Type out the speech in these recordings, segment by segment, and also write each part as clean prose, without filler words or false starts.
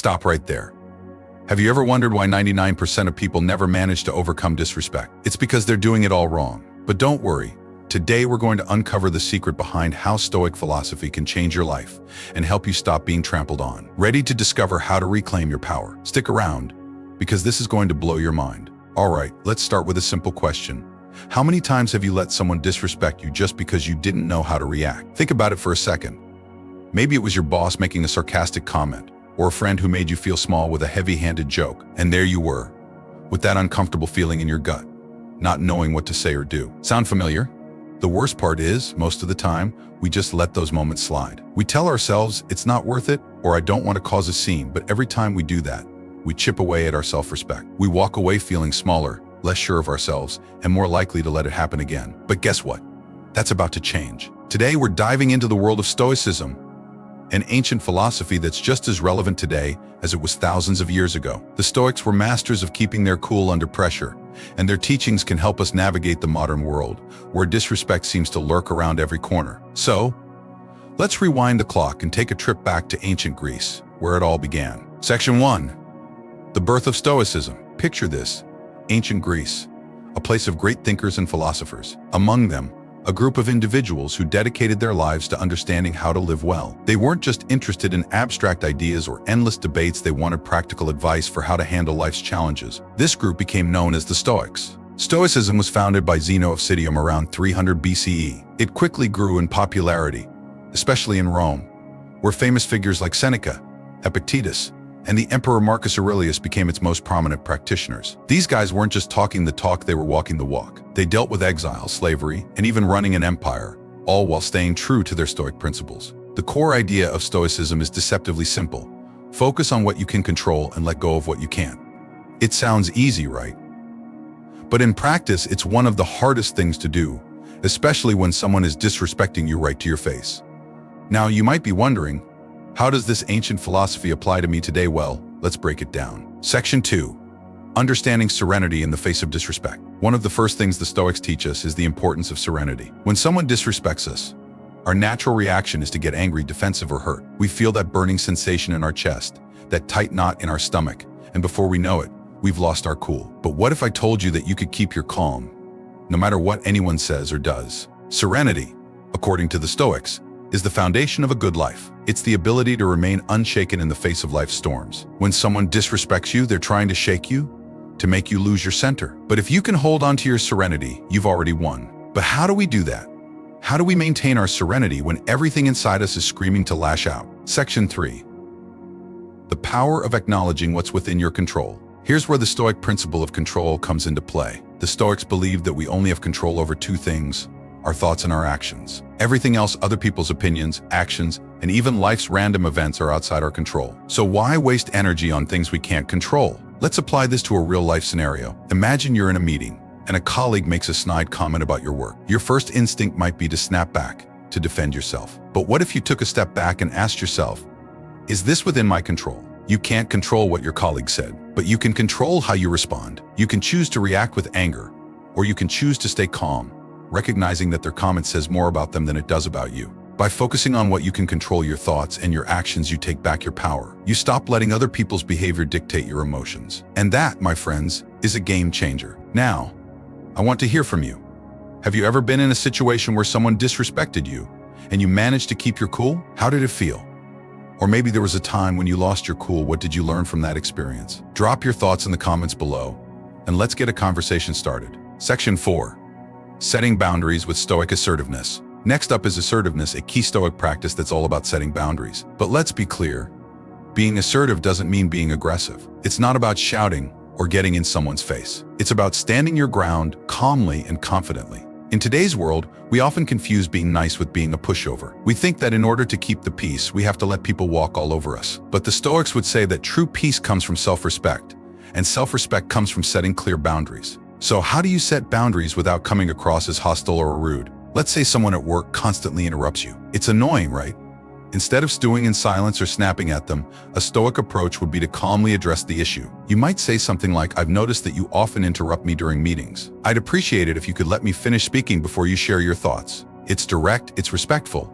stop right there. Have you ever wondered why 99% of people never manage to overcome disrespect? It's because they're doing it all wrong. But don't worry. Today we're going to uncover the secret behind how Stoic philosophy can change your life and help you stop being trampled on. Ready to discover how to reclaim your power? Stick around, because this is going to blow your mind. All right, let's start with a simple question. How many times have you let someone disrespect you just because you didn't know how to react? Think about it for a second. Maybe it was your boss making a sarcastic comment, or a friend who made you feel small with a heavy-handed joke, and there you were, with that uncomfortable feeling in your gut, not knowing what to say or do. Sound familiar? The worst part is, most of the time, we just let those moments slide. We tell ourselves it's not worth it, or I don't want to cause a scene, but every time we do that, we chip away at our self-respect. We walk away feeling smaller, less sure of ourselves, and more likely to let it happen again. But guess what? That's about to change. Today, we're diving into the world of Stoicism, an ancient philosophy that's just as relevant today as it was thousands of years ago. The Stoics were masters of keeping their cool under pressure, and their teachings can help us navigate the modern world, where disrespect seems to lurk around every corner. So, let's rewind the clock and take a trip back to ancient Greece, where it all began. Section 1. The birth of Stoicism. Picture this: ancient Greece, a place of great thinkers and philosophers. Among them, a group of individuals who dedicated their lives to understanding how to live well. They weren't just interested in abstract ideas or endless debates, they wanted practical advice for how to handle life's challenges. This group became known as the Stoics. Stoicism was founded by Zeno of Citium around 300 BCE. It quickly grew in popularity, especially in Rome, where famous figures like Seneca, Epictetus, and the Emperor Marcus Aurelius became its most prominent practitioners. These guys weren't just talking the talk, they were walking the walk. They dealt with exile, slavery, and even running an empire, all while staying true to their Stoic principles. The core idea of Stoicism is deceptively simple. Focus on what you can control and let go of what you can't. It sounds easy, right? But in practice, it's one of the hardest things to do, especially when someone is disrespecting you right to your face. Now, you might be wondering, how does this ancient philosophy apply to me today? Well, let's break it down. Section 2. Understanding serenity in the face of disrespect. One of the first things the Stoics teach us is the importance of serenity. When someone disrespects us, our natural reaction is to get angry, defensive, or hurt. We feel that burning sensation in our chest, that tight knot in our stomach, and before we know it, we've lost our cool. But what if I told you that you could keep your calm, no matter what anyone says or does? Serenity, according to the Stoics, is the foundation of a good life. It's the ability to remain unshaken in the face of life's storms. When someone disrespects you, they're trying to shake you, to make you lose your center. But if you can hold on to your serenity, you've already won. But how do we do that? How do we maintain our serenity when everything inside us is screaming to lash out? Section 3. The power of acknowledging what's within your control. Here's where the Stoic principle of control comes into play. The Stoics believed that we only have control over two things: our thoughts and our actions. Everything else, other people's opinions, actions, and even life's random events, are outside our control. So why waste energy on things we can't control? Let's apply this to a real-life scenario. Imagine you're in a meeting, and a colleague makes a snide comment about your work. Your first instinct might be to snap back, to defend yourself. But what if you took a step back and asked yourself, is this within my control? You can't control what your colleague said, but you can control how you respond. You can choose to react with anger, or you can choose to stay calm, recognizing that their comment says more about them than it does about you. By focusing on what you can control, your thoughts and your actions, you take back your power. You stop letting other people's behavior dictate your emotions. And that, my friends, is a game changer. Now, I want to hear from you. Have you ever been in a situation where someone disrespected you and you managed to keep your cool? How did it feel? Or maybe there was a time when you lost your cool. What did you learn from that experience? Drop your thoughts in the comments below, and let's get a conversation started. Section 4. Setting boundaries with Stoic assertiveness. Next up is assertiveness, a key Stoic practice that's all about setting boundaries. But let's be clear, being assertive doesn't mean being aggressive. It's not about shouting or getting in someone's face. It's about standing your ground calmly and confidently. In today's world, we often confuse being nice with being a pushover. We think that in order to keep the peace, we have to let people walk all over us. But the Stoics would say that true peace comes from self-respect, and self-respect comes from setting clear boundaries. So how do you set boundaries without coming across as hostile or rude? Let's say someone at work constantly interrupts you. It's annoying, right? Instead of stewing in silence or snapping at them, a Stoic approach would be to calmly address the issue. You might say something like, "I've noticed that you often interrupt me during meetings. I'd appreciate it if you could let me finish speaking before you share your thoughts." It's direct, it's respectful,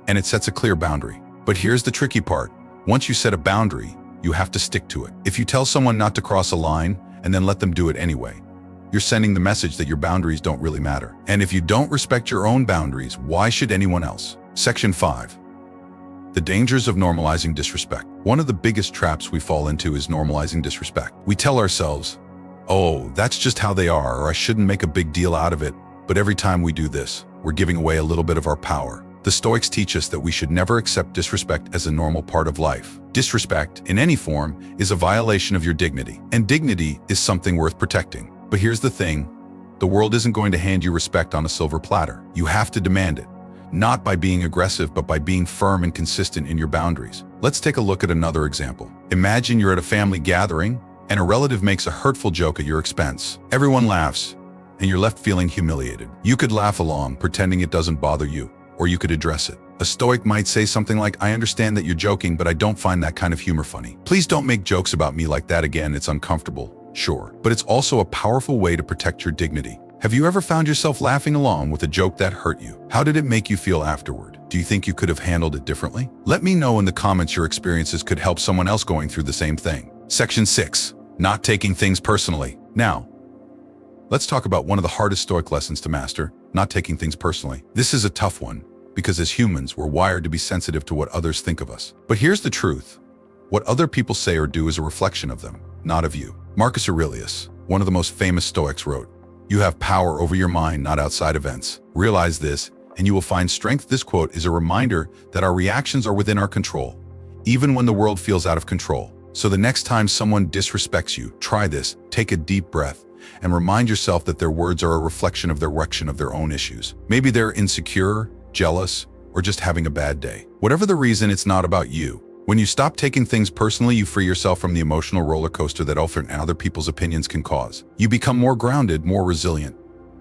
and it sets a clear boundary. But here's the tricky part. Once you set a boundary, You have to stick to it. If you tell someone not to cross a line and then let them do it anyway, you're sending the message that your boundaries don't really matter. And if you don't respect your own boundaries, why should anyone else? Section 5. The dangers of normalizing disrespect. One of the biggest traps we fall into is normalizing disrespect. We tell ourselves, oh, that's just how they are, or I shouldn't make a big deal out of it. But every time we do this, we're giving away a little bit of our power. The Stoics teach us that we should never accept disrespect as a normal part of life. Disrespect, in any form, is a violation of your dignity. And dignity is something worth protecting. But here's the thing, the world isn't going to hand you respect on a silver platter. You have to demand it, not by being aggressive, but by being firm and consistent in your boundaries. Let's take a look at another example. Imagine you're at a family gathering and a relative makes a hurtful joke at your expense. Everyone laughs, and you're left feeling humiliated. You could laugh along, pretending it doesn't bother you, or you could address it. A Stoic might say something like, I understand that you're joking, but I don't find that kind of humor funny. Please don't make jokes about me like that again, it's uncomfortable. Sure, but it's also a powerful way to protect your dignity. Have you ever found yourself laughing along with a joke that hurt you? How did it make you feel afterward? Do you think you could have handled it differently? Let me know in the comments your experiences could help someone else going through the same thing. Section 6. Not taking things personally. Now, let's talk about one of the hardest Stoic lessons to master, not taking things personally. This is a tough one, because as humans, we're wired to be sensitive to what others think of us. But here's the truth. What other people say or do is a reflection of them, not of you. Marcus Aurelius, one of the most famous Stoics, wrote, "You have power over your mind, not outside events. Realize this, and you will find strength." This quote is a reminder that our reactions are within our control, even when the world feels out of control. So the next time someone disrespects you, try this, take a deep breath, and remind yourself that their words are a reflection of their own issues. Maybe they're insecure, jealous, or just having a bad day. Whatever the reason, it's not about you. When you stop taking things personally, you free yourself from the emotional roller coaster that often other people's opinions can cause. You become more grounded, more resilient,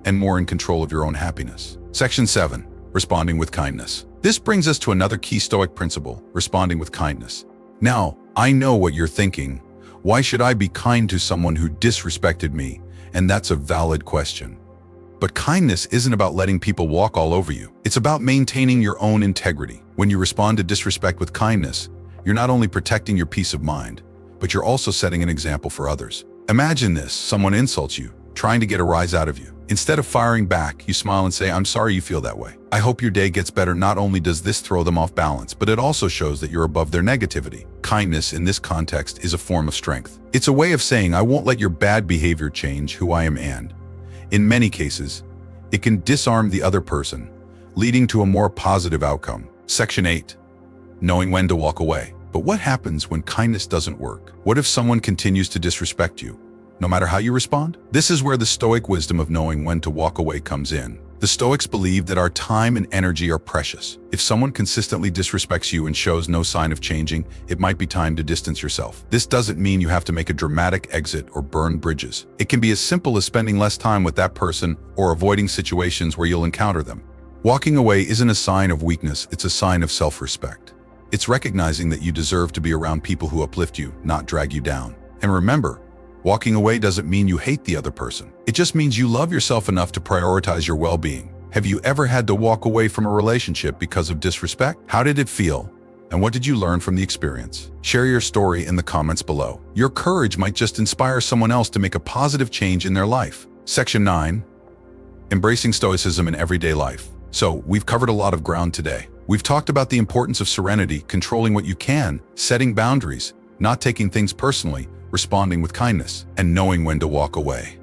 and more in control of your own happiness. Section 7. Responding with kindness. This brings us to another key Stoic principle, responding with kindness. Now, I know what you're thinking. Why should I be kind to someone who disrespected me? And that's a valid question. But kindness isn't about letting people walk all over you. It's about maintaining your own integrity. When you respond to disrespect with kindness, you're not only protecting your peace of mind, but you're also setting an example for others. Imagine this, someone insults you, trying to get a rise out of you. Instead of firing back, you smile and say, "I'm sorry you feel that way. I hope your day gets better." Not only does this throw them off balance, but it also shows that you're above their negativity. Kindness in this context is a form of strength. It's a way of saying, I won't let your bad behavior change who I am, and in many cases, it can disarm the other person, leading to a more positive outcome. Section 8. Knowing when to walk away. But what happens when kindness doesn't work? What if someone continues to disrespect you, no matter how you respond? This is where the Stoic wisdom of knowing when to walk away comes in. The Stoics believe that our time and energy are precious. If someone consistently disrespects you and shows no sign of changing, it might be time to distance yourself. This doesn't mean you have to make a dramatic exit or burn bridges. It can be as simple as spending less time with that person or avoiding situations where you'll encounter them. Walking away isn't a sign of weakness, it's a sign of self-respect. It's recognizing that you deserve to be around people who uplift you, not drag you down. And remember, walking away doesn't mean you hate the other person. It just means you love yourself enough to prioritize your well-being. Have you ever had to walk away from a relationship because of disrespect? How did it feel? And what did you learn from the experience? Share your story in the comments below. Your courage might just inspire someone else to make a positive change in their life. Section 9. Embracing Stoicism in everyday life. So, we've covered a lot of ground today. We've talked about the importance of serenity, controlling what you can, setting boundaries, not taking things personally, responding with kindness, and knowing when to walk away.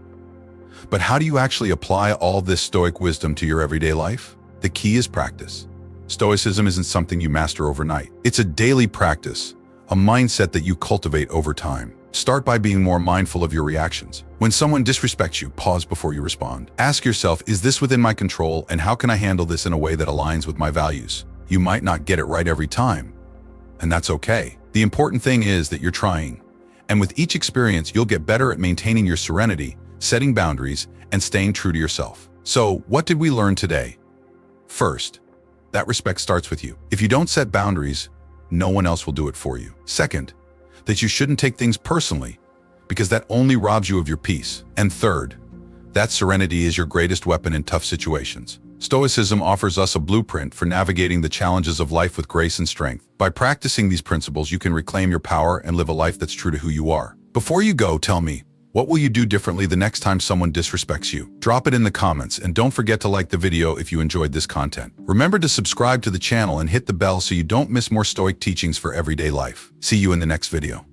But how do you actually apply all this Stoic wisdom to your everyday life? The key is practice. Stoicism isn't something you master overnight. It's a daily practice, a mindset that you cultivate over time. Start by being more mindful of your reactions. When someone disrespects you, pause before you respond. Ask yourself, is this within my control, and how can I handle this in a way that aligns with my values? You might not get it right every time, and that's okay. The important thing is that you're trying. And with each experience, you'll get better at maintaining your serenity, setting boundaries, and staying true to yourself. So, what did we learn today? First, that respect starts with you. If you don't set boundaries, no one else will do it for you. Second, that you shouldn't take things personally, because that only robs you of your peace. And third, that serenity is your greatest weapon in tough situations. Stoicism offers us a blueprint for navigating the challenges of life with grace and strength. By practicing these principles, you can reclaim your power and live a life that's true to who you are. Before you go, tell me, what will you do differently the next time someone disrespects you? Drop it in the comments, and don't forget to like the video if you enjoyed this content. Remember to subscribe to the channel and hit the bell so you don't miss more Stoic teachings for everyday life. See you in the next video.